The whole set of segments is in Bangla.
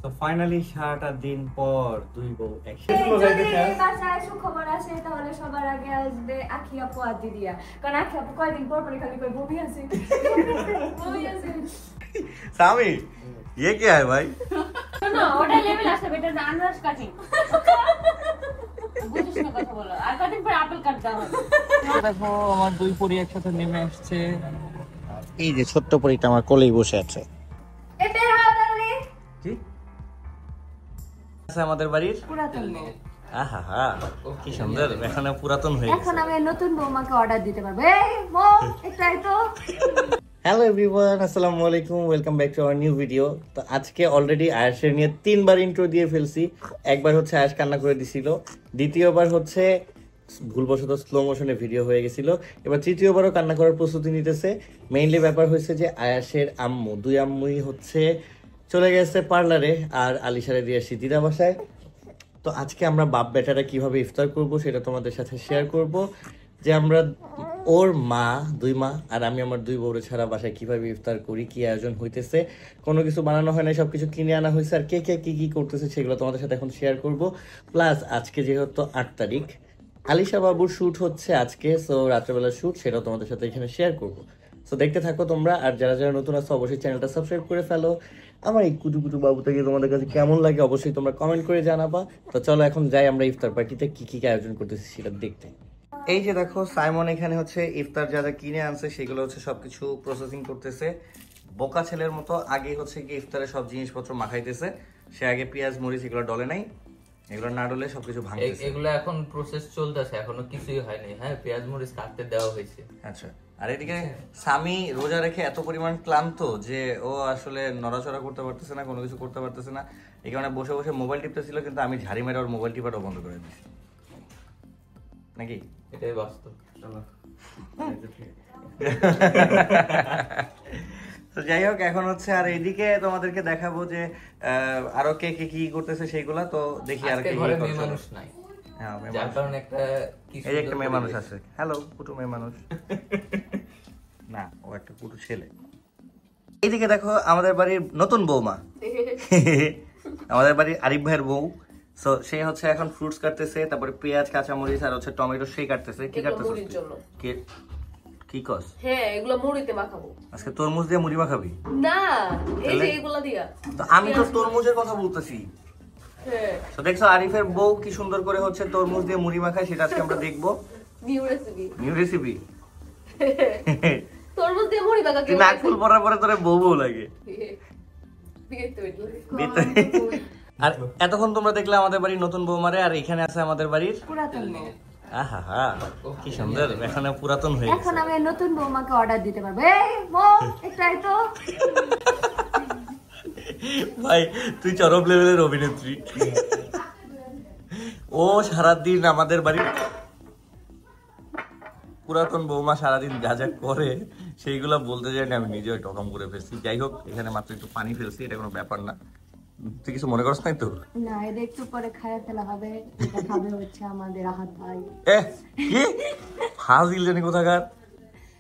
তো ফাইনালি সারাটা দিন পর দুই বউ যদি বাসায় সুখবর আসে তাহলে সবার আগে আসবে আখি আপু আর দিদিয়া, কারণ আখি আপু কয়দিন পর পরে খালি কই বমি আছে বমি আছে। सामी ये क्या है भाई? শোনো ওটা লেভেল আসবে, এটা আনারস কাটিং বুঝছ না কথা বলো, আর কাটিং পরে আপেল কাট দাও। দেখো আমার দুই পরি একসাথে নেমে আসছে, এই যে ছোট্ট পরিটা আমার কোলেই বসে আছে। এ বের হও তাহলে। কি আছে আমাদের বাড়ির পুরাতন বউ। আহা হা কি সুন্দর, এখানে পুরাতন হয়ে গেছে। এখন আমি নতুন বৌমাকে অর্ডার দিতে পারবো। এই বউ একটাই তো। হ্যালো এভরিওয়ান, আসসালামু আলাইকুম, welcome back to our new video. তো আজকে অলরেডি আয়াসের নিয়ে 3বার ইন্ট্রো দিয়ে ফেলছি। একবার হচ্ছে আয়াস কান্না করে দিছিল, দ্বিতীয়বার হচ্ছে ভুলবশত স্লো মোশনে ভিডিও হয়ে গেছিল, এবার তৃতীয়বারও কান্না করার প্রস্তুতি নিতেছে। মেইনলি ব্যাপার হয়েছে যে আয়াসের আম্মু, দুই আম্মুই হচ্ছে চলে গেছে পার্লারে, আর আলিশারে দিয়ে আসছি দিদা বাসায়। তো আজকে আমরা বাপ বেটারা কিভাবে ইফতার করব সেটা তোমাদের সাথে শেয়ার করব, যে আমরা ওর মা, দুই মা আর আমি আমার দুই বউরে ছাড়া বাসায় কিভাবে ইফতার করি, কি আয়োজন হইতেছে। কোনো কিছু বানানো হয় না, সবকিছু কিনে আনা হয়েছে, আর কে কে কি কি করতেছে সেগুলো তোমাদের সাথে এখন শেয়ার করব। প্লাস আজকে যেহেতু 8 তারিখ, আলিশা বাবুর শ্যুট হচ্ছে আজকে, সো রাত্রেবেলা শ্যুট, সেটাও তোমাদের সাথে এখানে শেয়ার করব। সো দেখতে থাকো তোমরা, আর যারা যারা নতুন আসছো অবশ্যই চ্যানেলটা সাবস্ক্রাইব করে ফেলো। আমার এই কুটু কুটু বাবুটাকে তোমাদের কাছে কেমন লাগে অবশ্যই তোমরা কমেন্ট করে জানাবা। তো চলো এখন যাই আমরা ইফতার পার্টিতে কি কি আয়োজন করতেছি সেটা দেখতে। এই যে দেখো সাইমন এখানে হচ্ছে ইফতার যা যা কিনে আনছে সেগুলো হচ্ছে সবকিছু প্রসেসিং করতেছে বোকা ছেলের মতো। আগে হচ্ছে কি ইফতারে সব জিনিসপত্র মাখাইতেছে, সে আগে পেঁয়াজ মরিচ এগুলো ডলে নাই, এগুলো না ডলে সবকিছু ভাঙতেছে। এগুলো এখন প্রসেস চলতেছে, এখনো কিছুই হয়নি। হ্যাঁ, পেঁয়াজ মরিচ কাটতে দেওয়া হয়েছে। আচ্ছা, আর এদিকে স্বামী রোজা রেখে এত পরিমাণ ক্লান্ত যে ও আসলে নড়াচড়া করতে পারতেছে না, কোনো কিছু করতে পারতেছে না। এই কারণে বসে বসে মোবাইল টিপতেছিল, কিন্তু আমি ঝাড়ি মেরে ওর মোবাইল টিপাটাও বন্ধ করে দিচ্ছি, নাকি? এটাই বাস্তব। তো যাই হোক, এখন হচ্ছে আর এইদিকে তোমাদেরকে দেখাবো যে আরো কে কে কি করতেছে সেইগুলা। তো দেখি আর আজকে কে ঘরে কি মেয়ে করছে। মানুষ নাই, হ্যাঁ, মেয়ে যার মানুষ। কারণে একটা কি এই যে একটা সুন্দর মেয়ে মানুষ পরিবেশ। আছে, হ্যালো কুটু মেয়ে মানুষ। না, ও একটা কুটু ছেলে। এইদিকে দেখো আমাদের বাড়ির নতুন বৌমা, আমাদের বাড়ির আরিফ ভাইয়ের বউ। সো সে হচ্ছে এখন ফ্রুটস কাটতেছে, তারপরে পেঁয়াজ কাঁচামরিচ আর হচ্ছে টমেটো সেই কাটতেছে। কি কাটতেছে? কি কস? হ্যাঁ, এগুলো মুড়িতে মাখাবো। আজকে তরমুজ দিয়ে মুড়ি মাখাবি? না, এই যে এগুলো দিয়া। তো আমি তো তরমুজের কথা বলতেছি। হ্যাঁ, তো দেখছো আরিফের বউ কি সুন্দর করে হচ্ছে তরমুজ দিয়ে মুড়ি মাখায়, সেটা আজকে আমরা দেখবো। New recipe. New recipe. তরমুজ দিয়ে মুড়ি মাখা তুই নাক ফুল পরার পরে তোরে বউ বউ লাগে। আর এতক্ষণ তোমরা দেখলে আমাদের বাড়ির নতুন বৌমারে, আর এখানে আছে আমাদের বাড়ির পুরাতন বউ। আহা হা কি সুন্দর, এখানে পুরাতন হয়ে গেছে। এখন আমি নতুন বৌমাকে অর্ডার দিতে পারবো। এই বউ একটাই তো। ভাই তুই চরম লেভেলের অভিনেত্রী। ও সারাদিন আমাদের বাড়ির পুরাতন বৌমা সারাদিন যা যা করে সেইগুলো বলতে যাই না, আমি নিজেও টকম করে ফেলছি। যাই হোক, এখানে মাত্র একটু পানি ফেলছি, এটা কোনো ব্যাপার না। তুই কিছু মনে করছ নাই তো? না, এটা একটু পরে খাইয়ে ফেলা হবে। এটা খাবে হচ্ছে আমাদের আহাত ভাই। কি ফাজিল জানি কোথাকার।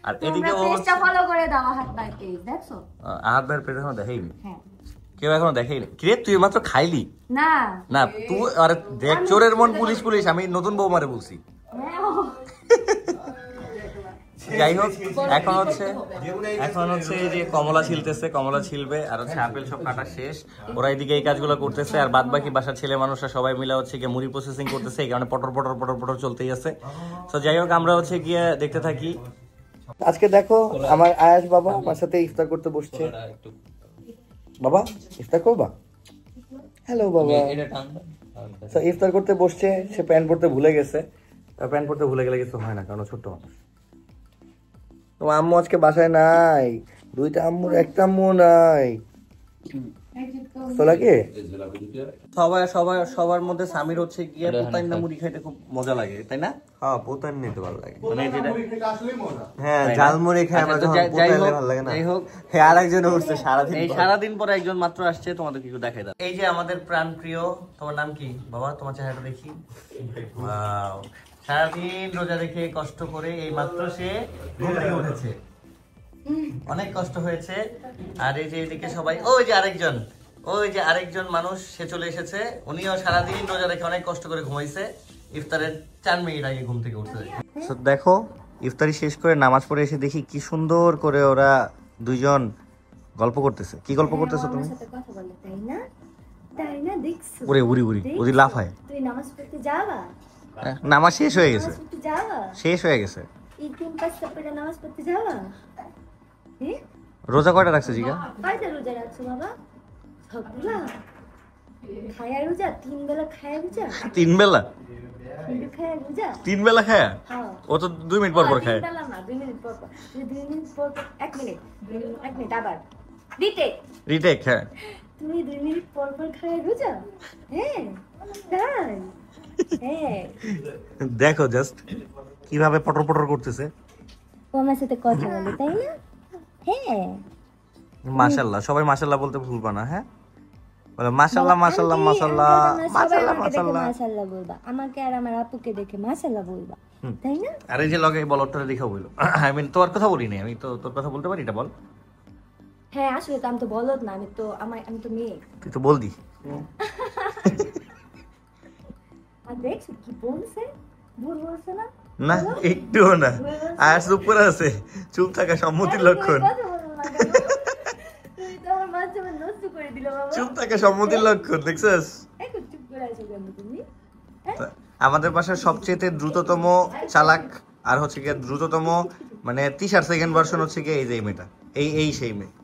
আর এদিকে ও পেজটা ফলো করে দাও, আহাত ভাই পেজ দেখছো? আহাত ভাইয়ের পেটে এখনো দেখাইনি, হ্যাঁ। কেউ এখনো দেখাইনি। কিরে তুই মাত্র খাইলি না না? তুই আরে দেখ, চোরের মন পুলিশ পুলিশ, আমি নতুন বৌমারে বলছি। হ্যাঁ, ও। যাই হোক, এখন হচ্ছে এই যে কমলা ছিলতেছে, কমলা ছিলবে, আর হচ্ছে আপেল সব কাটা শেষ। ওরা এদিকে এই কাজগুলো করতেছে, আর বাদ বাকি বাসার ছেলে মানুষরা সবাই মিলে হচ্ছে গিয়ে মুড়ি প্রসেসিং করতেছে, এই কারণে পটর পটর পটর পটর চলতেই আছে। তো যাই হোক, আমরা হচ্ছে গিয়ে দেখতে থাকি। আজকে দেখো আমার আয়াস বাবা আমার সাথে ইফতার করতে বসছে। বাবা ইফতার করবা? হ্যালো বাবা। ইফতার করতে বসছে, সে প্যান্ট পরতে ভুলে গেছে। প্যান্ট পরতে ভুলে গেলে কিছু হয় না, কারণ ছোট্ট মানুষ। তোমার আম্মু আজকে বাসায় নাই, দুইটা আম্মুর একটা আম্মু নাই। সবার মধ্যে সামির হচ্ছে গিয়ে পোতাইন্না মুড়ি খাইতে খুব মজা লাগে, তাই না? হ্যাঁ, পোতান নিতে ভালো লাগে, মানে যেটা হ্যাঁ ঝালমুড়ি খাই আমরা, যখন পোতাইলে ভালো লাগে না। যাই হোক, হ্যাঁ আরেকজন উঠছে সারাদিন পরে একজন মাত্র আসছে, তোমাদের কিছু দেখাই দাও। এই যে আমাদের প্রাণ প্রিয়, তোমার নাম কি বাবা? তোমার চেহারাটা দেখি। ওয়াও, সারাদিন রোজা রেখে কষ্ট করে এই মাত্র সে ঘুম থেকে উঠেছে, অনেক কষ্ট হয়েছে। আর এই যে এদিকে সবাই, ওই যে আরেকজন, ওই যে আরেকজন মানুষ সে চলে এসেছে, উনিও সারাদিন রোজা রেখে অনেক কষ্ট করে ঘুমাইছে, ইফতারের 4 মিনিট আগে ঘুম থেকে উঠছে। দেখো ইফতারি শেষ করে নামাজ পড়ে এসে দেখি কি সুন্দর করে ওরা দুইজন গল্প করতেছে। কি গল্প করতেছো তুমি? কথা বলে তাই না? তাই না দেখছো? ওরে উড়ি উড়ি ওদি লাফায়। তুই নামাজ পড়তে যাবা? নামাজ শেষ হয়ে গেছে, নামাজ পড়তে যাবা? শেষ হয়ে গেছে। এই 3-5টা পড়ে নামাজ পড়তে যাবা? হ্যাঁ? রোজা কয়টা রাখছে জিগা? কয়টা রোজা রাখছো বাবা? সবগুলা? খায়া রোজা? 3 বেলা খায়া রোজা? 3 বেলা? কিন্তু খায়া রোজা? 3 বেলা খায়? হ্যাঁ। ও তো 2 মিনিট পর পর খায়। 3 বেলা না, 2 মিনিট পর পর। 2 মিনিট পর পর 1 মিনিট, 1 মিনিট আবার। রিটেক। রিটেক। হ্যাঁ তুমি 2 মিনিট পর পর খায়া রোজা? হ্যাঁ। তাই? হ্যাঁ। দেখো জাস্ট কিভাবে পটর পটর করতেছে। ও আমার সাথে কথা বলে তাই না? হ্যাঁ। মাশাআল্লাহ, সবাই মাশাআল্লাহ বলতে ভুলবা না। হ্যাঁ বলে মাশাআল্লাহ মাশাআল্লাহ মাশাআল্লাহ মাশাআল্লাহ মাশাআল্লাহ মাশাআল্লাহ বলবা। আমাকে আর আমার আপুকে দেখে মাশাআল্লাহ বলবা। তাই না? আর এই যে লগে বলটা দেখা বইলো, আই মিন তোর কথা বলি নাই, আমি তো তোর কথা বলতে পারি, এটা বল। হ্যাঁ আসলে তো আমি তো বলদ না, আমি তো মেয়ে। তুই তো বলদি। আর দেখছো কি বলছে? ভুল বলছে না? না একটুও না, আর চুপ করে আছে। চুপ থাকা সম্মতির লক্ষণ। কথা বলো না কেন? তুমি তো আমার মাঝে মাঝে নষ্ট করে দিলে বাবা। চুপ থাকা সম্মতির লক্ষণ, দেখছস? এখন চুপ করে আছো কেন তুমি? আমাদের বাসার সবচেয়ে দ্রুততম চালাক আর হচ্ছে কি দ্রুততম মানে 30 সেকেন্ড ভার্সন হচ্ছে কি এই যে মেয়েটা, এই সেই মেয়ে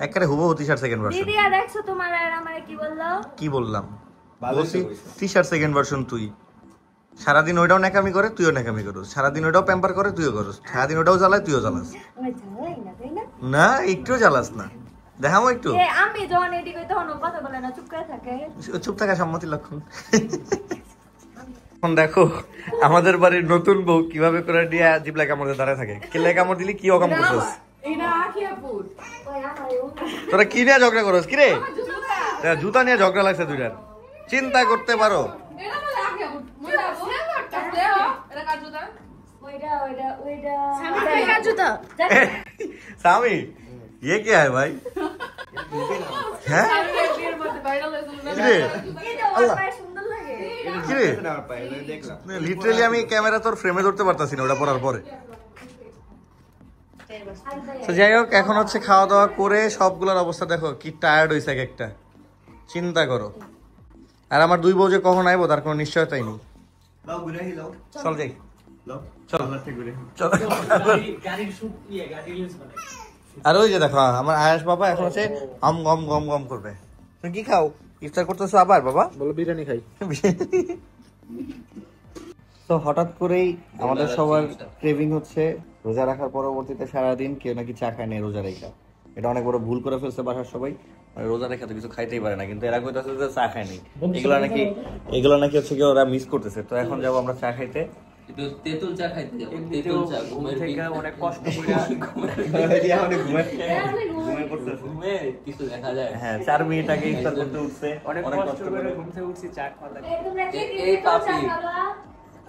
একেবারে হুবহু 30 সেকেন্ড ভার্সন। দিদি আর দেখছো তোমার আর আমারে কি বললো? কি বললাম? বলছি 30 সেকেন্ড ভার্সন। তুই সারাদিন ওইটাও নাকামি করে, তুইও নাকামি করস। সারাদিন ওইটাও প্যাম্পার করে, তুইও করস। সারাদিন ওটাও জ্বালায়, তুইও জ্বালাস। আমার ঝালাই না তাই না? না একটুও জ্বালাস না, দেখামো একটু। আমি যখন এটি কই তখন ও কথা বলে না, চুপ করে থাকে। চুপ থাকা সম্মতির লক্ষণ। এখন দেখো আমাদের বাড়ির নতুন বউ কিভাবে করে দিয়ে জিবলা কামড়ে দাঁড়ায় থাকে। কেলে কামড় দিলি কি অকাম করছিস? এটা আখিয়াপুর ওই আমার ও তোরা কি নিয়ে ঝগড়া করস? কি রে জুতা নিয়ে ঝগড়া লাগছে দুইটার। চিন্তা করতে পারো। এটা বলে আখিয়াপুর মনে আছে এটা কার জুতা ওইটা সামনে কার জুতা স্বামী ये क्या है भाई? হ্যাঁ বিয়ের মধ্যে ভাইরাল হয়েছিল না কি রে? এটা ওর পায়ে সুন্দর লাগে। কি রে? লিটারালি আমি ক্যামেরা তোর ফ্রেমে ধরতে পারতাছি না ওটা পড়ার পরে। তো যাই হোক এখন হচ্ছে খাওয়া দাওয়া করে সবগুলোর অবস্থা দেখো কি টায়ার্ড হয়েছে এক একটা, চিন্তা করো। আর আমার দুই বউ যে কখন আইবো তার কোনো নিশ্চয়তাই নেই। চল যাই, চল চল। আর ওই যে দেখো আমার আয়াস বাবা এখন হচ্ছে গম গম গম গম করবে। তুমি কি খাও? ইফতার করতেছো আবার বাবা? বলো বিরিয়ানি খাই। তো হঠাৎ করেই আমাদের সবার ক্রেভিং হচ্ছে রোজা রাখার পরবর্তীতে সারাদিন কেউ নাকি চা খায় না রোজা রেখা। এটা অনেক বড় ভুল করে ফেলছে বাসার সবাই, মানে রোজা রেখা তো কিছু খাইতেই পারে না, কিন্তু এরা কইতাছে যে চা খায় নাই। এগুলো নাকি হচ্ছে কি ওরা মিস করতেছে। তো এখন যাবো আমরা চা খাইতে। কিন্তু তেঁতুল চা খাইতে যাবো। তেঁতুল চা ঘুমের থেকে অনেক কষ্ট করে ঘুমে কিছু দেখা যায়। হ্যাঁ 4 মিনিট আগে ইফতার করতে উঠছে, অনেক কষ্ট করে ঘুম থেকে উঠছি, চা খাওয়া লাগে। এই তোমরা কি এই কি চা পাপি। খাবা?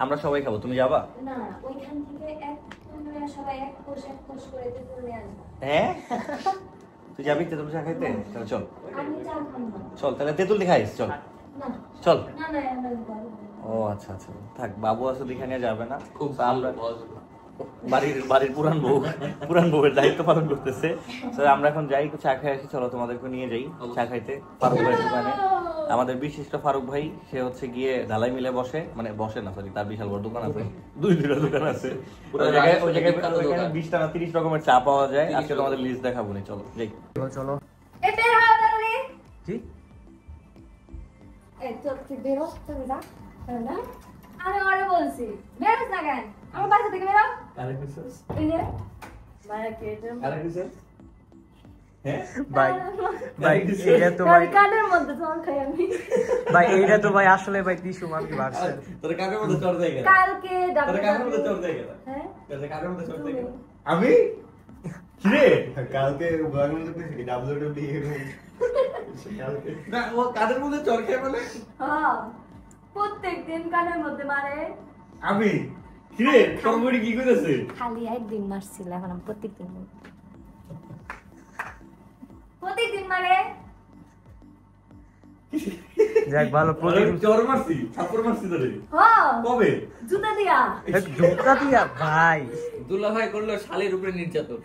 আমরা সবাই খাবো, তুমি যাবা? না ওইখান থেকে তোমরা সবাই এক কোষ করে তুলে আসবা। হ্যাঁ তুই যাবি তেঁতুল চা খাইতে? তাহলে চল আমি চা খাবো না। চল তাহলে তেঁতুল খাইস, চল না চল। না না আমরা পারবো না। ও আচ্ছা আচ্ছা থাক, বাবু আছে দেখে নিয়ে যাবে না। খুব আমরা ভালো বাড়ির পুরান বউয়ের দায়িত্ব পালন করতেছে। তো আমরা এখন যাই একটু চা খাই আসি। চলো তোমাদেরকে নিয়ে যাই চা খাইতে ফারুক ভাইয়ের দোকানে। আমাদের বিশিষ্ট ফারুক ভাই সে হচ্ছে গিয়ে ঢালাই মিলে বসে, মানে বসে না সরি, তার বিশাল বড় দোকান আছে, দুইটা দোকান আছে। ওই জায়গায় 20টা না 30 রকমের চা পাওয়া যায়। আজকে তোমাদের লিস্ট দেখাবো নি, চলো যাই। চলো। এই বের হও তাহলে। জি এই তো তুই বের হ, তুমি যা। না আমি ওরে বলছি বের হস না কেন? আমার বাসা থেকে বের হ। এই যে মারা কেটে ভাই ভাই এইটা তো ভাই, কানের মধ্যে জল খাই আমি। ভাই এইটা তো ভাই আসলে ভাই টিস্যু মামি ভার্সন। তোর কানের মধ্যে চড় দেয় কেন? কালকে তোর কানের মধ্যে চড় দেয় কেন? হ্যাঁ তোর কানের মধ্যে চড় দেয় কেন? আমি কি রে কালকে ব্লগের মধ্যে দেখি WWE কালকে না ও কানের মধ্যে চড় খেয়ে বলে হ্যাঁ প্রত্যেকদিন কানের মধ্যে মারে। আমি কি রে তোর মুড়ি কি কইতাছে? খালি একদিন মারছিল, এখন আমি প্রত্যেকদিন মারি। প্রতিদিন মানে যাক ভালো প্রতিদিন চর মারছি থাপ্পড় মারছি তোরে কবে জুতা দিয়া জুতা দিয়া ভাই দুলা ভাই করলো শালের উপরে নির্যাতন।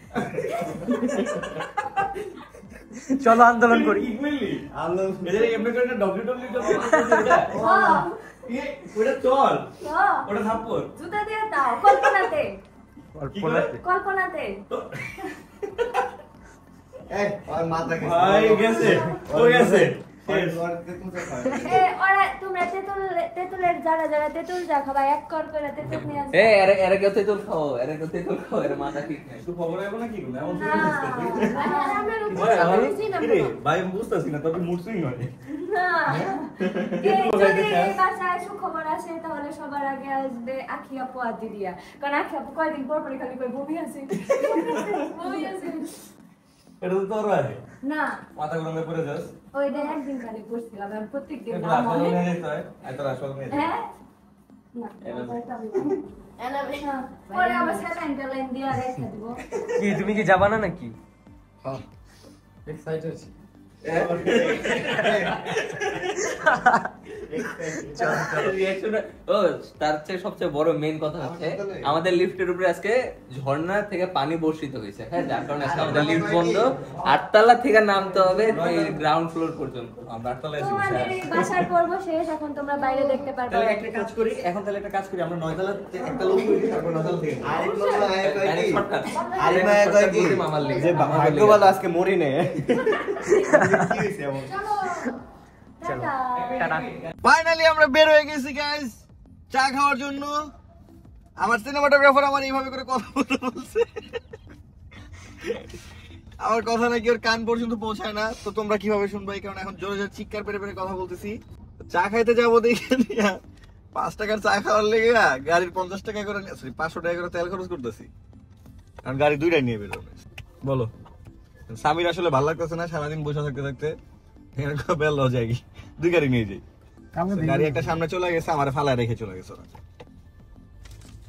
চলো আন্দোলন করি। কি বললি আল্লাহ এদের এমনি করে না ডব্লিউডব্লিউ ওটা চল ওটা থাপ্পড় জুতা দিয়া দাও কল্পনাতে কল্পনাতে এই আর মাথা গেছে ভাই গেছে ও গেছে ওরা তোমরা তেঁতুলের যারা যারা তেঁতুল যা খাবা এক কর করে তেঁতুল নিয়ে আসবে এরা কেউ তেঁতুল খাও, এরা কেউ তেঁতুল খাও, এরা মাথা ঠিক নাই। একটু খবর আইবো না কি করব এমন ভাই বুঝতাছি না তবে মুড সুইং হয় যদি বাসায় সুখবর আসে তাহলে সবার আগে আসবে আখি আপু আর দিদিয়া, কারণ আখি আপু কয়দিন পর পরে খালি কই বমি আছে এটা তো তোর আছে না মাথা গরমে পড়ে যাস ওই দিন একদিন খালি পড়ছিলাম আমি প্রত্যেকদিন এটা না আসলে মনে নিয়ে যেতে হয় আর তোর আসলে নিয়ে হ্যাঁ না পরে আবার স্যালাইনটা লাইন দিয়ে রেখে দিব। কি তুমি কি যাবা না নাকি? হ্যাঁ এক্সাইটেড তার চেয়ে সবচেয়ে বড় মেইন কথা হচ্ছে আমাদের লিফটের উপরে আজকে ঝর্ণা থেকে পানি বর্ষিত হয়েছে, হ্যাঁ, যার কারণে আজকে আমাদের লিফট বন্ধ। 8 তলা থেকে নামতে হবে গ্রাউন্ড ফ্লোর পর্যন্ত। আমরা 8 তলায় তোমাদের এই বাসার পর্ব শেষ, এখন তোমরা বাইরে দেখতে পারবে। তাহলে একটা কাজ করি এখন, তাহলে একটা কাজ করি আমরা 9 তলা একটা লোক করি, তারপর 9 তলা থেকে যে ভাগ্য ভালো আজকে মরি নেই কি হইছে এমন চলো টাটা। ফাইনালি আমরা বের হয়ে গেছি গাইস চা খাওয়ার জন্য। আমার সিনেমাটোগ্রাফার আমার এইভাবে করে কথা বলছে, আমার কথা নাকি ওর কান পর্যন্ত পৌঁছায় না, তো তোমরা কিভাবে শুনবে? এই কারণে এখন জোরে জোরে চিৎকার পেরে পেরে কথা বলতেছি। চা খাইতে যাবো দেখে 5 টাকার চা খাওয়ার লেগে গাড়ির 50 টাকা করে 500 টাকা করে তেল খরচ করতেছি, কারণ গাড়ি দুইটাই নিয়ে বেরোবে। বলো স্বামীর আসলে ভালো লাগতেছে না সারাদিন বসে থাকতে থাকতে, বেল যায় কি 2 গাড়ি নিয়ে যাই। গাড়ি একটা সামনে চলে গেছে, আমার ফালায় রেখে চলে গেছে,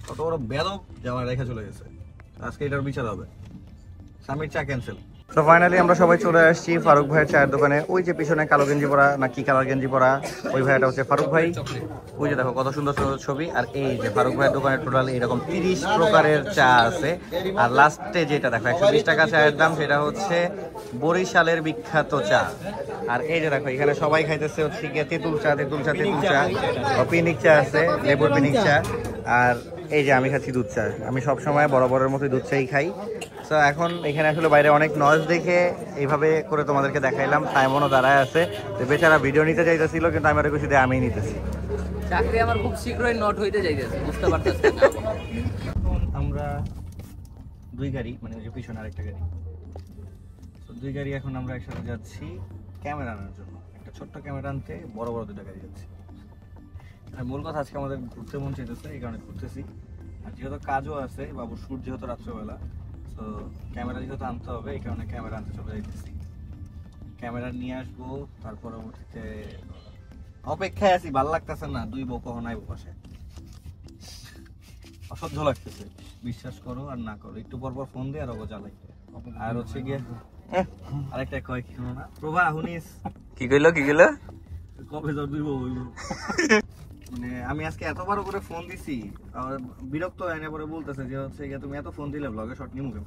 কত বড় বেদব যাওয়া রেখে চলে গেছে। আজকে এটার বিচার হবে, স্বামীর চা ক্যান্সেল। তো ফাইনালি আমরা সবাই চলে আসছি ফারুক ভাইয়ের চায়ের দোকানে। ওই যে পিছনে কালো গেঞ্জি পরা না কি কালার গেঞ্জি পরা ওই ভাইটা হচ্ছে ফারুক ভাই। ওই যে দেখো কত সুন্দর সুন্দর ছবি। আর এই যে ফারুক ভাইয়ের দোকানে টোটাল এরকম 30 প্রকারের চা আছে। আর লাস্টে যেটা দেখো 120 টাকা চায়ের দাম, সেটা হচ্ছে বরিশালের বিখ্যাত চা। আর এই যে দেখো এখানে সবাই খাইতেছে হচ্ছে গিয়ে তেঁতুল চা, পিনিক চা আছে, লেবুর পিনিক চা। আর এই যে আমি খাচ্ছি দুধ চা। আমি সবসময় বরাবরের মতোই দুধ চাই খাই। তো এখন এখানে আসলে বাইরে অনেক নয়েজ দেখে এইভাবে করে তোমাদেরকে দেখাইলাম। সাইমনও দাঁড়ায় আছে, তো বেচারা ভিডিও নিতে চাইতেছিল, কিন্তু আমি আর কিছু দিয়ে আমি নিতেছি। চাকরি আমার খুব শীঘ্রই নট হইতে যাইতেছে, বুঝতে পারতেছি না। আমরা 2 গাড়ি, মানে ওই যে পিছনে আরেকটা গাড়ি, তো 2 গাড়ি এখন আমরা একসাথে যাচ্ছি ক্যামেরা আনার জন্য। একটা ছোট্ট ক্যামেরা আনতে বড় বড় 2টা গাড়ি যাচ্ছি। আর মূল কথা আজকে আমাদের ঘুরতে মন চাইতেছে, এই কারণে ঘুরতেছি। আর যেহেতু কাজও আছে, বাবুর শুট যেহেতু রাত্রেবেলা, তো ক্যামেরা যেহেতু আনতে হবে, এই কারণে ক্যামেরা আনতে চলে যাইতেছি। ক্যামেরা নিয়ে আসবো, তার পরবর্তীতে অপেক্ষায় আছি। ভালো লাগতেছে না, 2 বউ কখন আইবো পাশে, অসহ্য লাগতেছে। বিশ্বাস করো আর না করো, একটু পর পর ফোন দিয়ে আর ওগো জ্বালাই। আর হচ্ছে গিয়ে আরেকটা কয় কি শোনো না প্রভা হুনিস কি কইলো কবে যাও 2 বউ হইব। মানে আমি আজকে এতবার করে ফোন দিছি, আর বিরক্ত এনে পরে বলতেছে যে হচ্ছে গিয়ে তুমি এত ফোন দিলে ব্লগে শট নিমু কেন।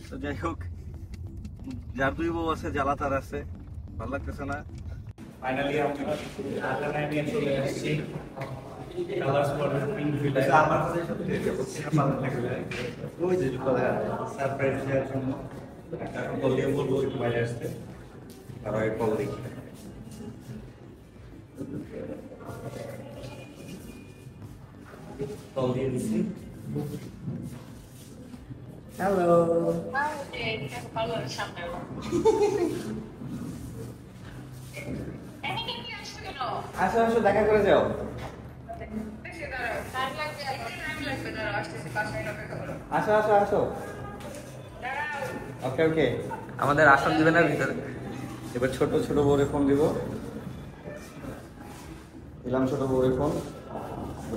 তো যাই হোক, যার 2 বউ আছে জ্বালা তার আছে, ভালো লাগতেছে না। ফাইনালি আমরা আলাদা নিয়ে চলে আসছি কালার্স ফর পিঙ্ক ফিল্টার। আমার কাছে সত্যি ভালো লাগলো, ওই যে সারপ্রাইজ দেওয়ার জন্য একটা কল দিয়ে বলবো একটু বাইরে আসতে, আর ওই কল দেখি। কল দিয়ে দিচ্ছি। হ্যালো, আসো আসো দেখা করে যাও। আসো আসো আসো, ওকে ওকে। আমাদের আসন দিবে না ভিতরে। এবার ছোট ছোট বউরে ফোন দিব। দিলাম ছোট বউরে ফোন,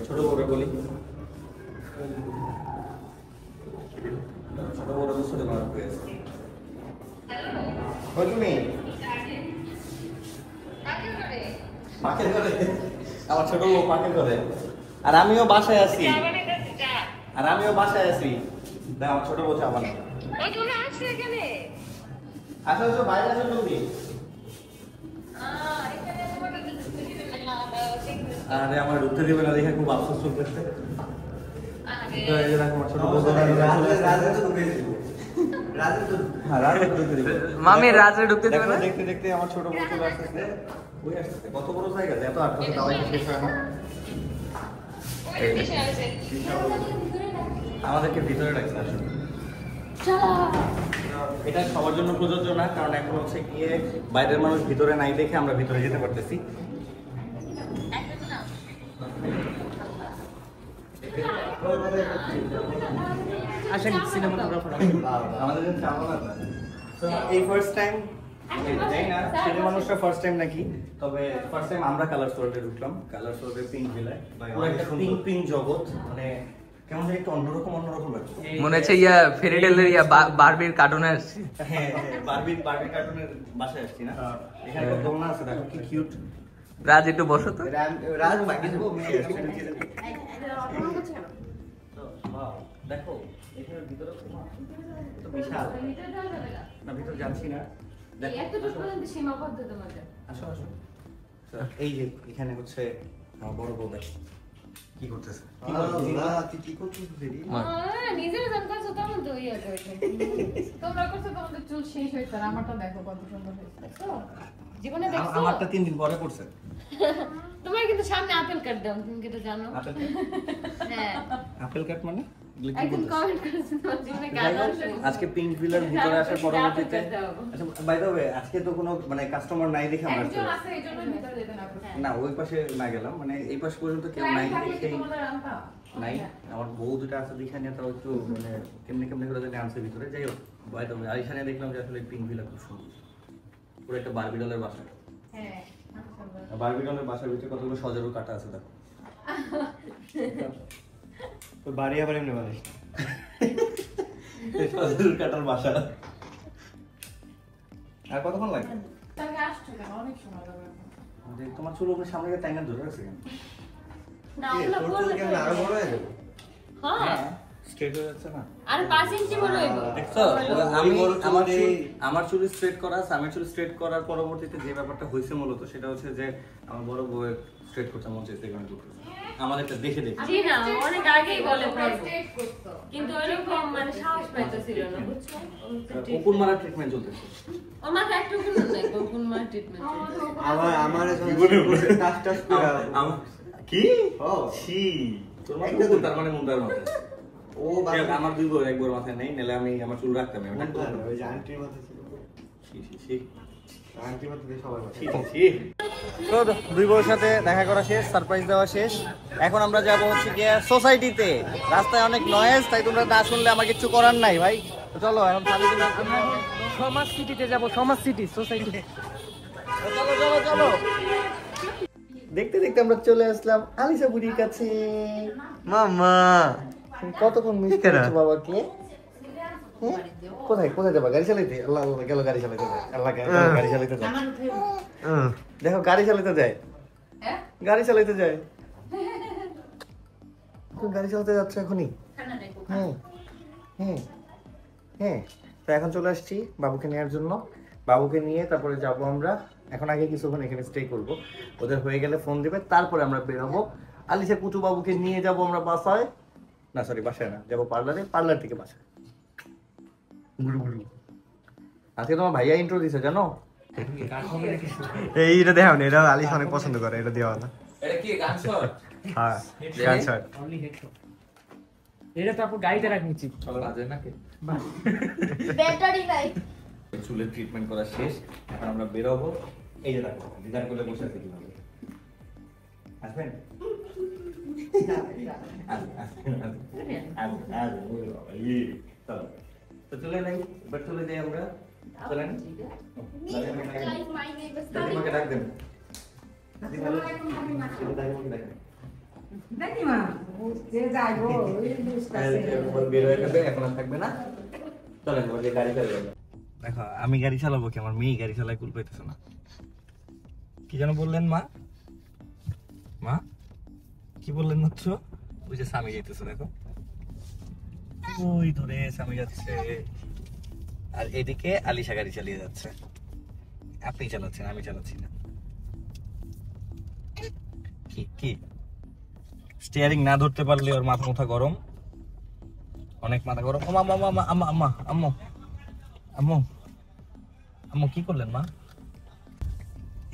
ছোট বউরে বলি। ছোট বউরে তো ছোট মারা হয়ে গেছে। কই তুমি? পাকের ঘরে। আমার ছোট বউ পাকের ঘরে। আর আমিও বাসায় আছি। দেখ আমার ছোট বউ আমার। আসো বাইরে আসো জলদি। আরে আমার ঢুকতে দিবে না দেখে খুব আফসোস চলতেছে। তো এই যে দেখো আমার ছোট বউ মামি রাজে ঢুকতে দিবে না। দেখতে দেখতে আমার ছোট বউ চলে আসতেছে। ওই আসতেছে কত বড় জায়গা এত আর কত দাওয়াই শেষ হয় না। আমাদেরকে ভিতরে রাখছে আসলে। এটা সবার জন্য প্রযোজ্য না, কারণ এখন হচ্ছে গিয়ে বাইরের মানুষ ভিতরে নাই দেখে আমরা ভিতরে যেতে পারতেছি। আসেন সিনেমাটোগ্রাফার আমাদের জন্য চাও না। তো এই ফার্স্ট টাইম জানি না ছেলে মানুষটা ফার্স্ট টাইম নাকি, তবে ফার্স্ট টাইম আমরা কালার স্টোরে ঢুকলাম। কালার স্টোরে পিঙ্ক ভিলায় পুরো একটা পিঙ্ক জগৎ, মানে কেমন জানি একটু অন্যরকম লাগছে। মনে হচ্ছে ফেরিটেলের বারবির কার্টুনে আসছে। হ্যাঁ বারবি কার্টুনের বাসায় আসছি না। এখানে কত দোলনা আছে দেখো কি কিউট। রাজ একটু বসো তো। রাজ বাকি দেবো মেয়ে আসছে। দেখো এখানে ভিতরে তো বিশাল না, ভিতরে যাচ্ছি না। আসো এই যে এখানে হচ্ছে আমার বড় বউ দেখো কি করতেছে। আমারটা 3 দিন পরে করছে। তোমার কিন্তু সামনে আপেল কাট দাও, তুমি কি তো জানো? হ্যাঁ আপেল কাট মানে একদম কমেন্ট করেছেন তোমার জীবনে কাজ আছে। আজকে পিঙ্ক ভিলার ভিতরে আসার পরবর্তীতে আচ্ছা বাই দ্য ওয়ে আজকে তো কোনো মানে কাস্টমার নাই দেখে আমরা একজন আছে এইজন্য ভিতরে যেতে না পারছি। না ওই পাশে না গেলাম, মানে এই পাশ পর্যন্ত কেউ নাই দেখেই নাই। আমার বউ দুটো আছে দেখে নিয়ে তাও একটু মানে কেমনে করে জানি আনছে ভিতরে। যাই হোক বাই দ্য ওয়ে আইসানে দেখলাম যে আসলে পিঙ্ক ভিলা খুব সুন্দর, পুরো একটা বারবি ডলের বাসা। হ্যাঁ বারবি ডলের বাসার ভিতরে কতগুলো সজারু কাটা আছে দেখো। তো বাড়ি আবার এমনি বানিস সজারু কাটার বাসা। আর কতক্ষণ লাগবে? তাহলে আসছো কেন? অনেক সময় লাগবে। তোমার চুল উপরে সামনে গিয়ে টাইনা ধরে রাখছে কেন? না ওগুলো বললে কেমন আরো বড় হয়ে যাবে? হ্যাঁ স্ট্রেট হয়ে যাচ্ছে না? আর 5 ইঞ্চি বড় হইব। দেখছো আমার চুল স্ট্রেট করা আছে। আমি চুল স্ট্রেট করার পরবর্তীতে যে ব্যাপারটা হয়েছে মূলত সেটা হচ্ছে যে আমার বড় বউ স্ট্রেট করতে মন চাইছে এখানে করতেছে আমাদেরটা দেখে জি না অনেক আগেই বলে স্টেট করতে, কিন্তু এরকম মানে সাহস পাইতেছিল না, বুঝছো? কোন মারা ট্রিটমেন্ট চলতেছে। ও মাথা একটু গুণ নাই কোন মার ট্রিটমেন্ট। আমার টাচ করে আমার কি ও ছি তোর মাথা কোন তার মানে মুন্ডার মাথা। ও আমার দুই বউ এক বড় মাথায় নেই, নাহলে আমি আমার চুল রাখতাম। ওই যে আন্টির মাথা ছিল, আন্টির মাথা দিয়ে সবার মাথা। তো দুই বউর সাথে দেখা করা শেষ, সারপ্রাইজ দেওয়া শেষ। এখন আমরা যাবো হচ্ছে গিয়ে সোসাইটিতে। রাস্তায় অনেক নয়েজ, তাই তোমরা না শুনলে আমার কিছু করার নাই ভাই। চলো এখন সমাজ সিটিতে যাবো, সমাজ সিটি সোসাইটি। চলো দেখতে দেখতে আমরা চলে আসলাম আলিশা বুড়ির কাছে। মামা কতক্ষণ মিস করেছো বাবাকে? কোথায় যাবা? গাড়ি চালাইতে? আল্লাহ আল্লাহ গেল গাড়ি চালাইতে যায়। আল্লাহ গাড়ি চালাইতে যায়। দেখো গাড়ি চালাইতে যায়, গাড়ি চালাইতে যায়। তুমি গাড়ি চালাতে যাচ্ছ এখনই? হ্যাঁ তো এখন চলে আসছি বাবুকে নেওয়ার জন্য। বাবুকে নিয়ে তারপরে যাব আমরা। এখন আগে কিছুক্ষণ এখানে স্টে করব, ওদের হয়ে গেলে ফোন দিবে, তারপরে আমরা বেরোবো। আলিশা কুচু বাবুকে নিয়ে যাব আমরা বাসায়, না সরি বাসায় না, যাবো পার্লারে, পার্লার থেকে বাসায়। আজকে তোমার ভাইয়া ইন্ট্রো দিছে জানো? এইটা দেখাও না, এটা আলিশ অনেক পছন্দ করে, এটা দেওয়া না। এটা কি গান শট? হ্যাঁ গান শট। Only headshot. এটা তো আপু গাড়িতে রাখনি উচিত। চলো বাজে নাকি? ব্যাটারি নাই। চুলের ট্রিটমেন্ট করা শেষ, এখন আমরা বেরোবো। এই যে দেখো ডিজাইন করে বসে আছে কিভাবে। আসবেন? তো চলে নাই, এবার চলে যাই আমরা। চলেন দাদিমাকে ডাক দেন। বের হয়ে যাবে, এখন আর থাকবে না। চলেন এবার গাড়ি চলে যাবে। দেখো আমি গাড়ি চালাবো কি, আমার মেয়ে গাড়ি চালায় কুল পাইতেছে না। কি যেন বললেন মা? মা কি বললেন মাত্র? ওই যে স্বামী যাইতেছে, দেখো ওই ধরে স্বামী যাচ্ছে, আর এদিকে আলিশা গাড়ি চালিয়ে যাচ্ছে। আপনি চালাচ্ছেন, আমি চালাচ্ছি না। কি স্টিয়ারিং না ধরতে পারলে ওর মাথা গরম, অনেক মাথা গরম। আম্মু কি করলেন মা?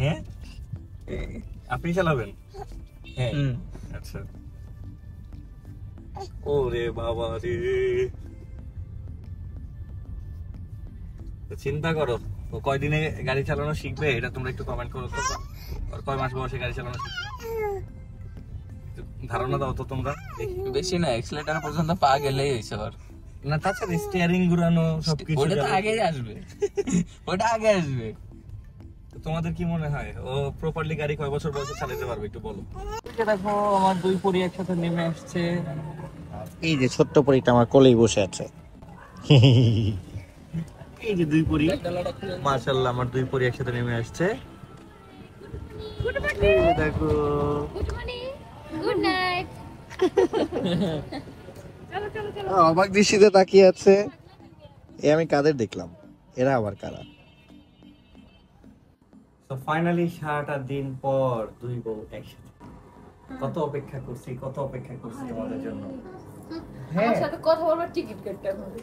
হ্যাঁ আপনি চালাবেন? হ্যাঁ আচ্ছা। ওরে বাবা রে, চিন্তা করো ও কয়দিনে গাড়ি চালানো শিখবে, এটা তোমরা একটু কমেন্ট করো তো। আর কয় মাস বয়সে গাড়ি চালানো শিখবে ধারণা দাও তো তোমরা। বেশি না, এক্সেলেটর পর্যন্ত পা গেলেই হইছে ওর। না তাছাড়া স্টিয়ারিং ঘুরানো সবকিছু ওটা তো আগে আসবে, ওটা আগে আসবে। তোমাদের কি মনে হয় ও প্রপারলি গাড়ি কয় বছর বয়সে চালাতে পারবে একটু বলো। দেখো আমার দুই পরি একসাথে নেমে আসছে। এই যে ছোট্ট পরিটা আমার কোলেই বসে আছে। এই যে দুই পরি, মাশাআল্লাহ আমার দুই পরি একসাথে নেমে আসছে। দেখো গুড মর্নিং, গুড নাইট। অবাক দৃষ্টিতে তাকিয়ে আছে। আমি কাদের দেখলাম, এরা আবার কারা? তো ফাইনালি সারাটা দিন পর দুই বউ একসাথে। কত অপেক্ষা করছি তোমাদের জন্য। আমার সাথে কথা বলবার টিকিট কাটতে হবে।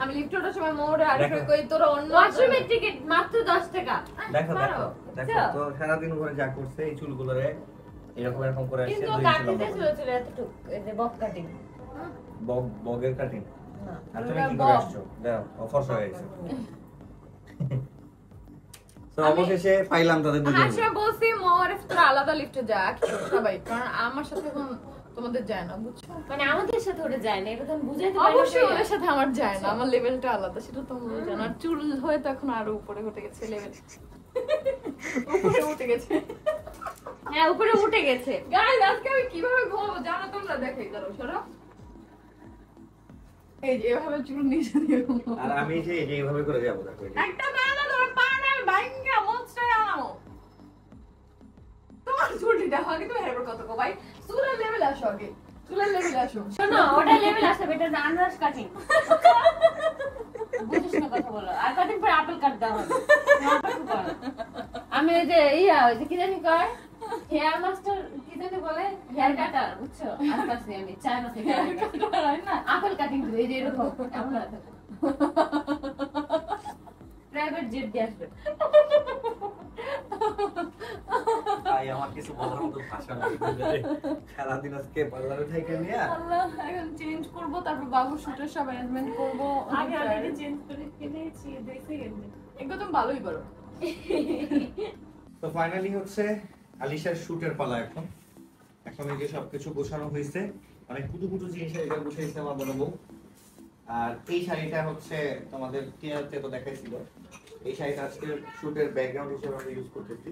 আমি লিফট ওঠার সময় মোড়ে আরেকটা কই তোরা অন্য ওয়াশরুমের টিকিট মাত্র 10 টাকা। দেখো তো সারাদিন ঘরে যা করছে এই চুলগুলোরে এরকম করে আসছে। কিন্তু কাটিতে ছিল এতটুকু, এই যে বক কাটিং। বগের কাটিং না, আর তুমি কি করে আসছো? দাও অফার হয়ে গেছে। তো অবশেষে পাইলাম তাদের দুজন। আচ্ছা বলছি মোড়ে তোরা আলাদা লিফটে যা সবাই, কারণ আমার সাথে এখন তোমাদের যায় না, বুঝছো? মানে আমাদের সাথে ওটা যায় না, এটা তো আমি বুঝাইতে পারি না। অবশ্যই ওদের সাথে আমার যায় না, আমার লেভেলটা আলাদা, সেটা তোমরা জানো। আর চুল হয়ে তো এখন আরো উপরে উঠে গেছে লেভেল, উপরে উঠে গেছে। হ্যাঁ উপরে উঠে গেছে। গাইস আজকে আমি কিভাবে ঘুমাবো জানো তোমরা? দেখাই দাও সরো। এই যে এভাবে চুল নিচে দিয়ে ঘুমাবো। আর আমি যে এইভাবে করে যাব, দেখো একটা বানা ধরে পা না ভাঙ্গা মোচড়ে আনাও। তোমার চুলটি দেখো আগে, তুমি হেয়ার কত কো ভাই, চুলের লেভেল আসো আগে, চুলের লেভেল আসো। শোনো ওটা লেভেল আসবে, এটা আনরাশ কাটিং। বুঝিস না কথা বলো। আর কাটিং পরে আপেল কাট দাও হবে। আমি ওই যে ওই যে কি জানি কয় হেয়ার মাস্টার কি জানি বলে, হেয়ার কাটার, বুঝছো? আসছে আমি চায়না থেকে না আপেল কাটিং দিই, এই যে এরকম এমন আছে। প্রাইভেট জেট দিয়ে আসবে। ভাই আমার কিছু বলার মতো ভাষা নেই। সারাদিন আজকে পার্লারে থেকে নিয়ে আল্লাহ, এখন চেঞ্জ করব, তারপর বাবু শুটের সব অ্যারেঞ্জমেন্ট করব। আগে আমি চেঞ্জ করে কিনেছি 2 সেকেন্ডে। একদম ভালোই করো। তো ফাইনালি হচ্ছে আলিশার শুটের পালা। এখন এই যে সবকিছু গোছানো হয়েছে, অনেক কুটু জিনিস এটা গুছাইছে আমার বড় বউ। আর এই শাড়িটা হচ্ছে তোমাদের টিয়ারতে তো দেখাইছিল, এই শাড়িটা আজকে শুটের ব্যাকগ্রাউন্ড হিসেবে আমরা ইউজ করতেছি।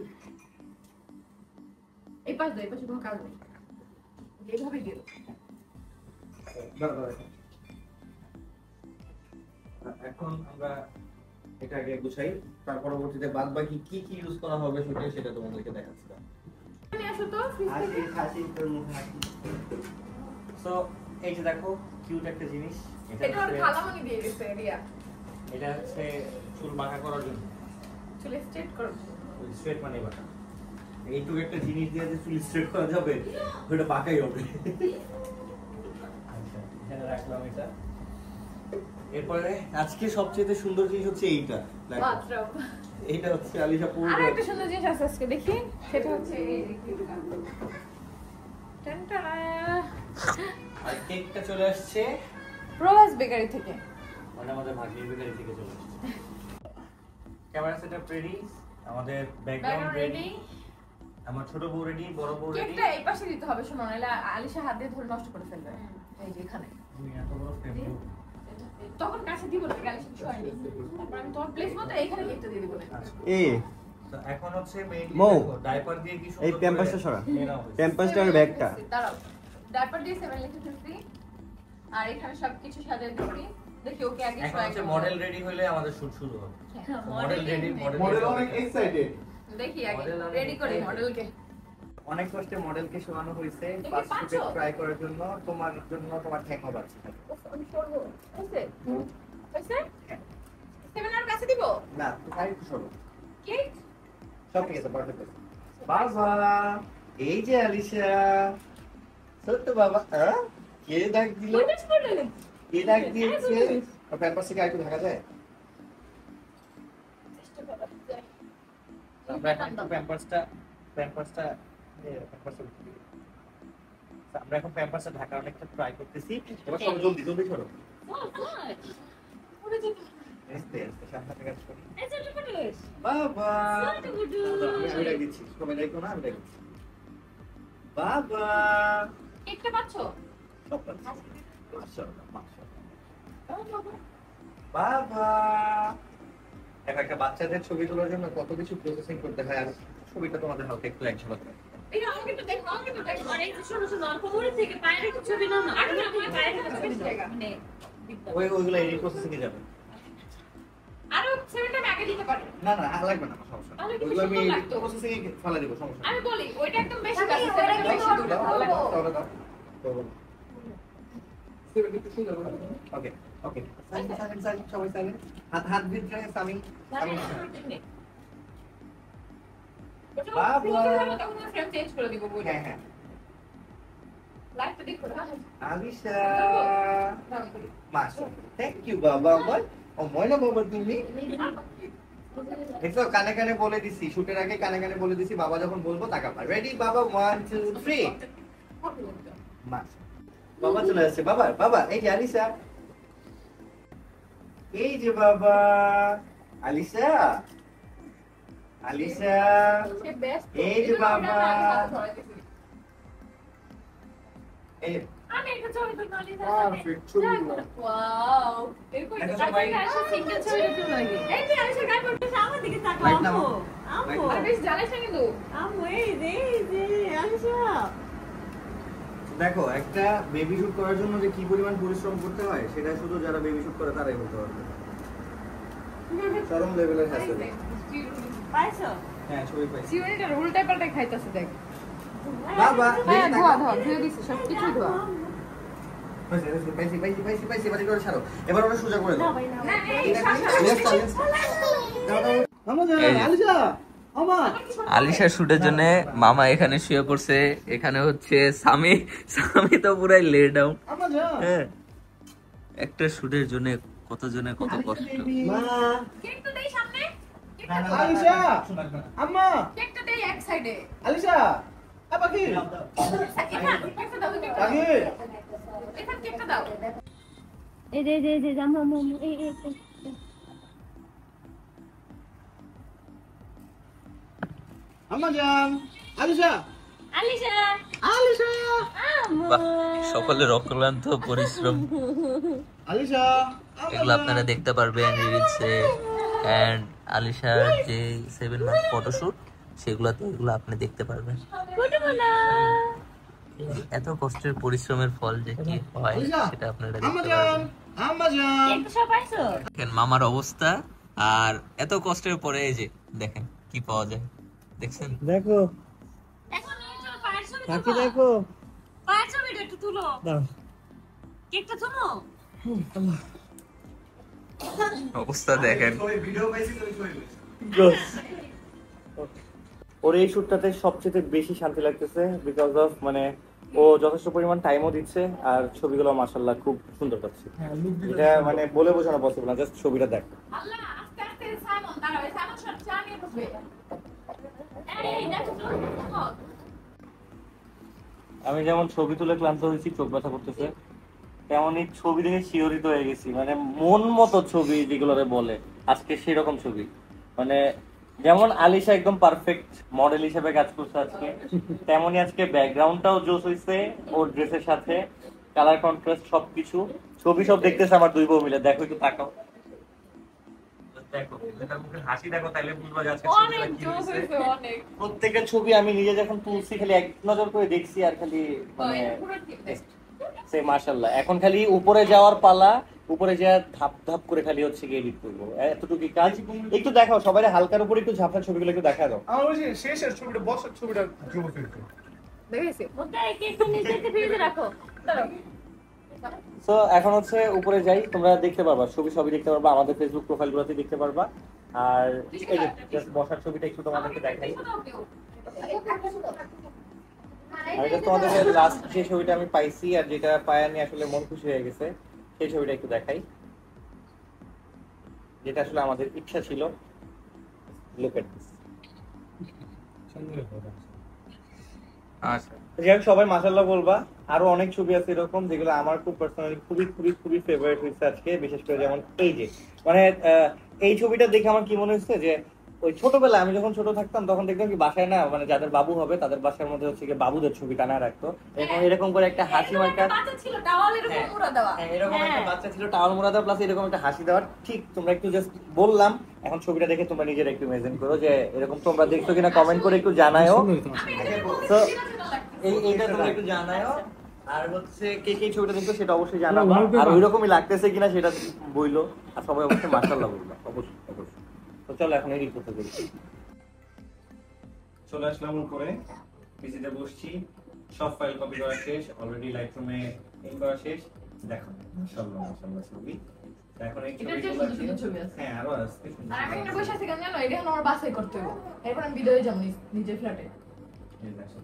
এই পাশে কোনো কাজ নেই, এইভাবে দিয়ে দাও। এখন আমরা এটা আগে গুছাই, তার পরবর্তীতে বাদ বাকি কি কি ইউজ করা হবে শুটে সেটা তোমাদেরকে দেখাচ্ছি। আমি আসো তো সো এই যে দেখো কিউট একটা জিনিস, এটা ওর খালামণি দিয়ে দিয়েছে রিয়া। এটা হচ্ছে চুল বাঁকা করার জন্য, চুল স্ট্রেট করো। স্ট্রেট মানে বাঁকা। এইটুকু একটা জিনিস দিয়ে যে চুল স্ট্রেট করা যাবে, ওটা বাঁকাই হবে। আচ্ছা এখানে রাখলাম এটা। এরপরে আজকে সবচেয়ে সুন্দর জিনিস হচ্ছে এইটা, বাথরুম। এইটা হচ্ছে আলিশা পুরো। আর একটা সুন্দর জিনিস আছে আজকে দেখি, সেটা হচ্ছে এই যে টানটানা, আর কেকটা চলে আসছে প্রভাস বেকারি থেকে, মানে আমাদের ভাগ্যের বেকারি থেকে চলে আসছে। ক্যামেরা সেটআপ রেডি, আমাদের ব্যাকগ্রাউন্ড রেডি, আমার ছোট বউ রেডি, বড় বউ রেডি। কেকটা এই পাশে দিতে হবে, শোনো নাহলে আলিশা হাত দিয়ে ধরে নষ্ট করে ফেলবে। এই যে এখানে তুমি এত বড় ফ্রেম তখন কাছে দিব না, আলিশা ছয়নি, তারপর আমি তোমার প্লেস মতো এইখানে কেকটা দিয়ে দিব। তো এখন হচ্ছে মৌ, ডাইপার দিয়ে কি সুন্দর এই প্যাম্পাসটা সরা, নিয়ে নাও হয়েছে। প্যাম্পাসটা আর ব্যাগটা দাঁড়াও, ডাইপার দিয়ে 7 লিখে ফেলছি, আর এখানে সবকিছু সাজিয়ে দিচ্ছি। দেখি ওকে আগে এখন হচ্ছে মডেল রেডি হলে আমাদের শুট শুরু হবে। মডেল রেডি, মডেল অনেক এক্সাইটেড। দেখি আগে রেডি করি মডেলকে। অনেক কষ্টে মডেলকে শোনানো হয়েছে দেখি ফার্স্ট শুটে পাঁচশো? ট্রাই করার জন্য। তোমার জন্য তোমার ঠ্যাং হবে আমি করব হইছে হইছে 7 আর কাছে দিব না, তুমি একটু সরো। কেক সব ঠিক আছে, পারফেক্ট আছে। বাবা, এই যে আলিশা। সত্য বাবা, কে ডাক দিল? কইতাছ করলে কে ডাক দিয়েছে? প্যাম্পাস থেকে আরেকটু ঢাকা যায়? চেষ্টা করা যায় আমরা এখন একটু প্যাম্পাসটা আমরা এখন প্যাম্পাসটা ঢাকা অনেকটা ট্রাই করতেছি। এবার সব জলদি জলদি সরো। ওরে যেতে আস্তে আস্তে সামনে থেকে সরো। এই যে করলে বাবা, সরতে বুঝু আমি ডাক দিচ্ছি, সময় যাইতো না, আমি ডাক দিচ্ছি। বাবা, একটা পাচ্ছো সব পাচ্ছি। মাশাআল্লাহ, মাশাআল্লাহ। বাবা, একটা বাচ্চাদের ছবি তোলার জন্য কত কিছু প্রসেসিং করতে হয়, আর ছবিটা তোমাদের হাতে একটু এক ঝলক দাও। এই আমাকে তো দেখো আরে এই শোনো শোনো অল্প করে থেকে পায়ের একটু ছবি নাও না আরে আমি পায়ের একটু ছবি জায়গা মানে ওইগুলো এডিট প্রসেসিং এ যাবে। আরে ছবিটা আমি আগে দিতে পারি না না, লাগবে না, সমস্যা তাহলে নেই। কিন্তু ওইগুলো আমি সুন্দর এডিট লাগতো। প্রসেসিং এ ফেলে দেব, সমস্যা নেই। আমি বলি ওইটা একদম বেশি কাছে ওটা একটু বেশি দূরে দাও, ভালো দাও, দাও, দাও, দাও। ওকে ওকে, সাইলেন্ট সাইলেন্ট সাইলেন্ট, সবাই সাইলেন্ট। হাত ভিতরে সামি সামি। ফ্রেম চেঞ্জ করে দিব বলে হ্যাঁ হ্যাঁ, লাইটটা দেখো আলিশা। মাশাআল্লাহ, থ্যাংক ইউ বাবা আমার। ও ময়না বাবা, তুমি দেখো কানে কানে বলে দিছি, শুটের আগে কানে কানে বলে দিছি, বাবা যখন বলবো তাকাবা। রেডি বাবা, 1 2 3। বাবা চলে আসছে। বাবা বাবা, এই যে আলিশা, এই যে বাবা আলিশা, আলিশা, সে বেস্ট এই যে বাবা। এই আমি একটা ছবি তুলতে পারি না পারফেক্ট ছবি। ওয়াও এই কই এখন সবাই আশা সিঙ্গেল ছবি তুলতে লাগে এই যে আশা গায় পড়তেছে আমার দিকে তাকাও Right now. আম্মু আর বেশ জানাইছ না কিন্তু আম্মু এই যে আশা দেখো, একটা বেবি শুট করার জন্য যে কি পরিমাণ পরিশ্রম করতে হয় সেটা শুধু যারা বেবি শুট করে তারাই বলতে পারবে। চরম লেভেলের হ্যাসেল। পাইছো হ্যাঁ, ছবি পাইছি। সিওনিটা উল্টা পাল্টা খাইতাছে দেখ বাবা, হ্যাঁ দেখি ধোয়া তাকাও। ধোয়া ধুয়ে দিছে সব কিছু ধোয়া পাইছি পাইছি পাইছি পাইছি পাইছি, বাড়ি করে ছাড়ো। এবার ওটা সোজা করে দাও। না এই এটা কি? Let's go, let's go। দাও, দাও। এই যে, আলিশার শুটের জন্য মামা এখানে শুয়ে পড়ছে, এখানে হচ্ছে স্বামী তো পুরাই লে ডাউন। হ্যাঁ, একটা শুটের জন্য কত জনের কত কষ্ট। মা, কেক তো দেই সামনে না, না, না, আলিশা, শোনা না। আম্মা, কেকটা দেই এক সাইডে আলিশা, পাখি, কেকটা দাও কেকটা পাখি। এখান কেকটা দাও এই যে জামা মামু এই আম্মা জান, আলিশা, আলিশা আলিশা, বাহ, সকলের অক্লান্ত পরিশ্রম, আলিশা, এগুলো আপনারা দেখতে পারবেন রিলসে। এন্ড আলিশার যে 7 মাস ফটোশুট, সেগুলোতে এগুলো আপনি দেখতে পারবেন। এত কষ্টের পরিশ্রমের ফল যে কি হয় সেটা আপনারা আম্মা দেখতে জান, পারবেন। আম্মা জান। একটু সব পাইছো দেখেন মামার অবস্থা, আর এত কষ্টের পরে এই যে দেখেন কি পাওয়া যায়, দেখছেন? দেখো এখন এই চলো পায়ের ছবি কাকি, তুলো দেখো পায়ের ছবিটা একটু তুলো দাও। কেকটা তুলো অবস্থা দেখেন। ভিডিও পাইছি তো ছবি পাইছি। ওর এই শুটটাতে সবচেয়ে বেশি শান্তি লাগতেছে বিকজ অফ মানে ও যথেষ্ট পরিমাণ টাইমও দিচ্ছে, আর ছবিগুলো মাশাআল্লাহ খুব সুন্দর পাচ্ছে। এটা মানে বলে বোঝানো পসিবল না, জাস্ট ছবিটা দেখ। আল্লাহ আস্তে আস্তে সাইমন দাঁড়াও সাইমন সব চা নিয়ে বসবে এই দেখো তো আমি যেমন ছবি তুলে ক্লান্ত হয়েছি, চোখ ব্যথা করতেছে, তেমনই ছবি দেখে শিহরিত হয়ে গেছি। মানে মন মতো ছবি যেগুলোরে বলে, আজকে সেরকম ছবি। মানে যেমন আলিশা একদম পারফেক্ট মডেল হিসেবে কাজ করছে আজকে, তেমনই আজকে ব্যাকগ্রাউন্ডটাও জোস হইছে ওর ড্রেসের সাথে, কালার কন্ট্রাস্ট সবকিছু। ছবি সব দেখতেছে আমার দুই বউ মিলে। দেখো একটু তাকাও, দেখো এটার মুখে হাসি দেখো, তাইলে বুঝবা যে আজকে অনেক ছবিটা কি জোস হইছে। হইছে অনেক প্রত্যেকটা ছবি আমি নিজে যখন তুলছি খালি এক নজর করে দেখছি, আর খালি মানে পুরো ঠিক আছে সে মাশাআল্লাহ। এখন খালি উপরে যাওয়ার পালা, উপরে যে ধাপ ধাপ করে খালি হচ্ছে কি এডিট করবো, এতটুকু কাজ। একটু দেখাও সবাই, হালকার উপর একটু ঝাপসা ছবিগুলো একটু দেখা দাও। আমার ওই যে শেষের ছবিটা, বসার ছবিটা জুম ফিল্টার দেখেছি ওটা একটু নিচে ফ্রিজে রাখো। তো এখন হচ্ছে উপরে যাই, তোমরা দেখতে পারবা ছবি, সবই দেখতে পারবা, আমাদের ফেসবুক প্রোফাইলগুলোতে দেখতে পারবা। আর এই যে জাস্ট বসার ছবিটা একটু তোমাদেরকে দেখাই। আর এটা তোমাদের লাস্ট যে ছবিটা আমি পাইছি আর যেটা পায় আমি আসলে মন খুশি হয়ে গেছে, সেই ছবিটা একটু দেখাই, যেটা আসলে আমাদের ইচ্ছা ছিল। Look at this. আচ্ছা যাই হোক, সবাই মাশাআল্লাহ বলবা। আরো অনেক ছবি আছে এরকম যেগুলো আমার খুব পার্সোনালি খুবই খুবই খুবই ফেভারিট হয়েছে আজকে, বিশেষ করে যেমন এই যে মানে এই ছবিটা দেখে আমার কি মনে হচ্ছে যে ওই ছোটবেলায় আমি যখন ছোট থাকতাম তখন দেখতাম কি বাসায় না মানে যাদের বাবু হবে তাদের বাসার মধ্যে হচ্ছে কি বাবুদের ছবি টানা রাখতো, এরকম করে একটা হাসি মার্কা বাচ্চা ছিল টাওয়াল এরকম মুড়া দেওয়া। এরকম একটা বাচ্চা ছিল টাওয়াল মোড়া দেওয়া প্লাস এরকম একটা হাসি দেওয়ার। ঠিক তোমরা একটু জাস্ট বললাম, এখন ছবিটা দেখে তোমরা নিজেরা একটু ইমাজিন করো যে এরকম তোমরা দেখছো কিনা কমেন্ট করে একটু জানায়ও। তো এইটা তোমরা একটু জানায়ও। আর হচ্ছে কে কে ছবিটা দেখছো সেটা অবশ্যই জানাবো, আর ওইরকমই লাগতেছে কিনা সেটা বইলো। আর সবাই অবশ্যই মাশাআল্লাহ বলবা, অবশ্যই অবশ্যই। তো চলো এখন এডিট করতে যাই। চলে আসলাম উপরে, পিসিতে বসছি, সব ফাইল কপি করা শেষ, অলরেডি লাইটরুমে ইন করা শেষ। দেখো মাশাআল্লাহ মাশাআল্লাহ ছবি। এখন এই ছবি আছে, হ্যাঁ আরো আছে। আর আমি এখানে বসে আছি কেন জানো? এটা আমার বাসায় করতে হবে, এরপর আমি ভিডিওয়ে যাবো নিজের ফ্ল্যাটে। এই দেখো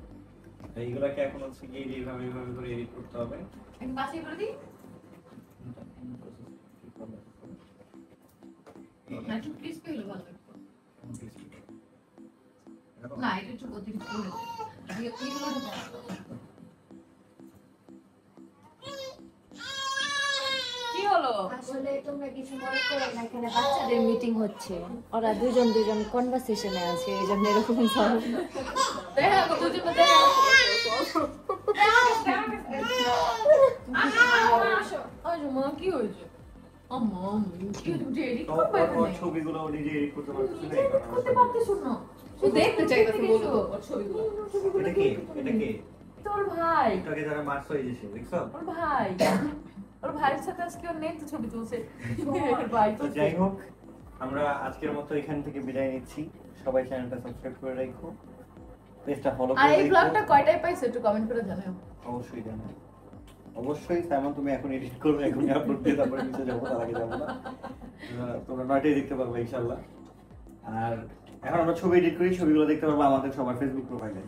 এইগুলাকে এখন হচ্ছে কি এইভাবে এইভাবে করে এডিট করতে হবে। আমি বাসায় করে দিই না, একটু ক্রিস্পি হলে ভালো লাগবে। না এটা একটু অতিরিক্ত হয়ে কি হলো? আসলে তোমরা কিছু মনে করো না, এখানে বাচ্চাদের মিটিং হচ্ছে, ওরা দুজন কনভারসেশনে আছে, এই জন্য এরকম সাউন্ড। দেখা দুজন দেখা কি হয়েছে? ছবিগুলো নিজে এডিট করতে পারতেছি না, করতে পারতেছ না, তুই দেখতে চাইতেছ বলো ওর ছবিগুলো। এটা কি? এটা কি? তোর ভাই, এটাকে যারা মার্কস হয়ে গেছে দেখছো? ওর ভাই, ওর ভাইয়ের সাথে আজকে ওর নেই তো ছবি তুলছে। ভাই তো যাই হোক, আমরা আজকের মতো এখান থেকে বিদায় নিচ্ছি। সবাই চ্যানেলটা সাবস্ক্রাইব করে রাখো, পেজটা ফলো করে আর রাখো। এই ব্লগটা কয়টায় পাইছো একটু কমেন্ট করে জানাও। অবশ্যই জানাও, অবশ্যই। সাইমন তুমি এখন এডিট করবে, এখন আপলোড দিয়ে তারপরে নিচে যাবো, তার আগে যাবো না। তোমরা 9টায় দেখতে পারবে ইনশাআল্লাহ। আর এখন আমরা ছবি এডিট করি, ছবিগুলো দেখতে পারবো আমাদের সবার ফেসবুক প্রোফাইলে।